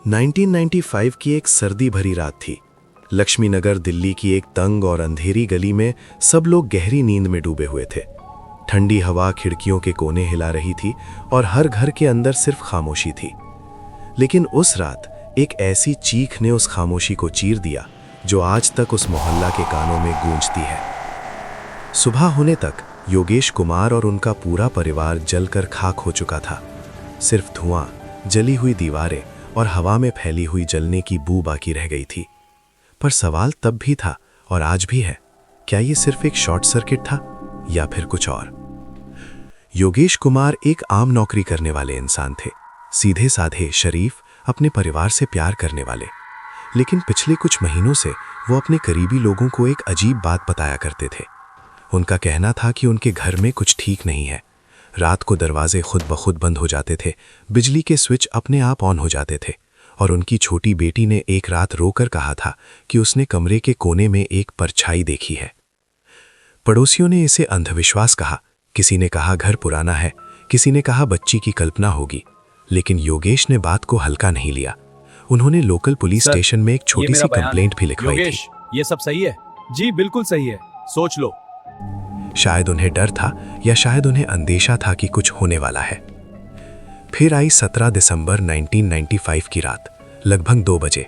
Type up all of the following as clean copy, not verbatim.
1995 की एक सर्दी भरी रात थी। लक्ष्मीनगर दिल्ली की एक तंग और अंधेरी गली में सब लोग गहरी नींद में डूबे हुए थे। ठंडी हवा खिड़कियों के कोने हिला रही थी और हर घर के अंदर सिर्फ खामोशी थी। लेकिन उस रात एक ऐसी चीख ने उस खामोशी को चीर दिया जो आज तक उस मोहल्ला के कानों में गूंजती है। सुबह होने तक योगेश कुमार और उनका पूरा परिवार जलकर खाक हो चुका था। सिर्फ धुआं, जली हुई दीवारें और हवा में फैली हुई जलने की बू बाकी रह गई थी। पर सवाल तब भी था और आज भी है, क्या ये सिर्फ एक शॉर्ट सर्किट था या फिर कुछ और? योगेश कुमार एक आम नौकरी करने वाले इंसान थे, सीधे साधे, शरीफ, अपने परिवार से प्यार करने वाले। लेकिन पिछले कुछ महीनों से वो अपने करीबी लोगों को एक अजीब बात बताया करते थे। उनका कहना था कि उनके घर में कुछ ठीक नहीं है। रात को दरवाजे खुद ब खुद बंद हो जाते थे, बिजली के स्विच अपने आप ऑन हो जाते थे और उनकी छोटी बेटी ने एक रात रोकर कहा था कि उसने कमरे के कोने में एक परछाई देखी है। पड़ोसियों ने इसे अंधविश्वास कहा, किसी ने कहा घर पुराना है, किसी ने कहा बच्ची की कल्पना होगी। लेकिन योगेश ने बात को हल्का नहीं लिया। उन्होंने लोकल पुलिस स्टेशन में एक छोटी सी कंप्लेंट भी लिखवाई थी। ये सब सही है जी, बिल्कुल सही है, सोच लो। शायद उन्हें डर था या शायद उन्हें अंदेशा था कि कुछ होने वाला है। फिर आई 17 दिसंबर 1995 की रात, लगभग 2 बजे।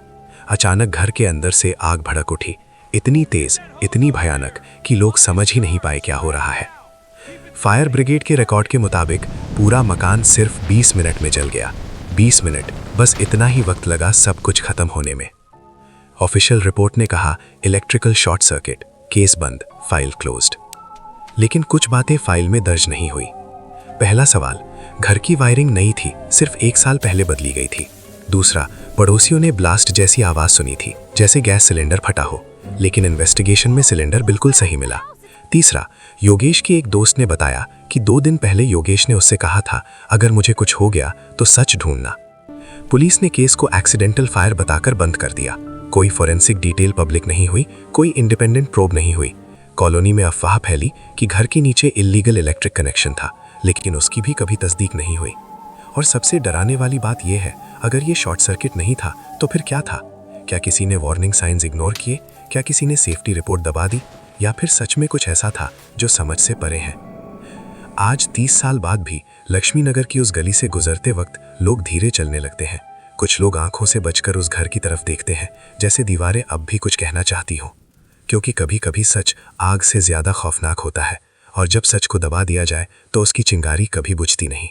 अचानक घर के अंदर से आग भड़क उठी, इतनी तेज, इतनी भयानक कि लोग समझ ही नहीं पाए क्या हो रहा है। फायर ब्रिगेड के रिकॉर्ड के मुताबिक पूरा मकान सिर्फ 20 मिनट में जल गया। 20 मिनट, बस इतना ही वक्त लगा सब कुछ खत्म होने में। ऑफिशियल रिपोर्ट ने कहा इलेक्ट्रिकल शॉर्ट सर्किट, केस बंद, फाइल क्लोज्ड। लेकिन कुछ बातें फाइल में दर्ज नहीं हुई। पहला सवाल, घर की वायरिंग नई थी, सिर्फ 1 साल पहले बदली गई थी। दूसरा, पड़ोसियों ने ब्लास्ट जैसी आवाज सुनी थी, जैसे गैस सिलेंडर फटा हो, लेकिन इन्वेस्टिगेशन में सिलेंडर बिल्कुल सही मिला। तीसरा, योगेश के एक दोस्त ने बताया कि 2 दिन पहले योगेश ने उससे कहा था, अगर मुझे कुछ हो गया तो सच ढूंढना। पुलिस ने केस को एक्सीडेंटल फायर बताकर बंद कर दिया। कोई फोरेंसिक डिटेल पब्लिक नहीं हुई, कोई इंडिपेंडेंट प्रोब नहीं हुई। कॉलोनी में अफवाह फैली कि घर के नीचे इल्लीगल इलेक्ट्रिक कनेक्शन था, लेकिन उसकी भी कभी तस्दीक नहीं हुई। और सबसे डराने वाली बात यह है, अगर ये शॉर्ट सर्किट नहीं था तो फिर क्या था? क्या किसी ने वार्निंग साइंस इग्नोर किए? क्या किसी ने सेफ्टी रिपोर्ट दबा दी? या फिर सच में कुछ ऐसा था जो समझ से परे है? आज 30 साल बाद भी लक्ष्मीनगर की उस गली से गुजरते वक्त लोग धीरे चलने लगते हैं। कुछ लोग आंखों से बचकर उस घर की तरफ देखते हैं, जैसे दीवारें अब भी कुछ कहना चाहती हों। क्योंकि कभी कभी सच आग से ज्यादा खौफनाक होता है, और जब सच को दबा दिया जाए तो उसकी चिंगारी कभी बुझती नहीं।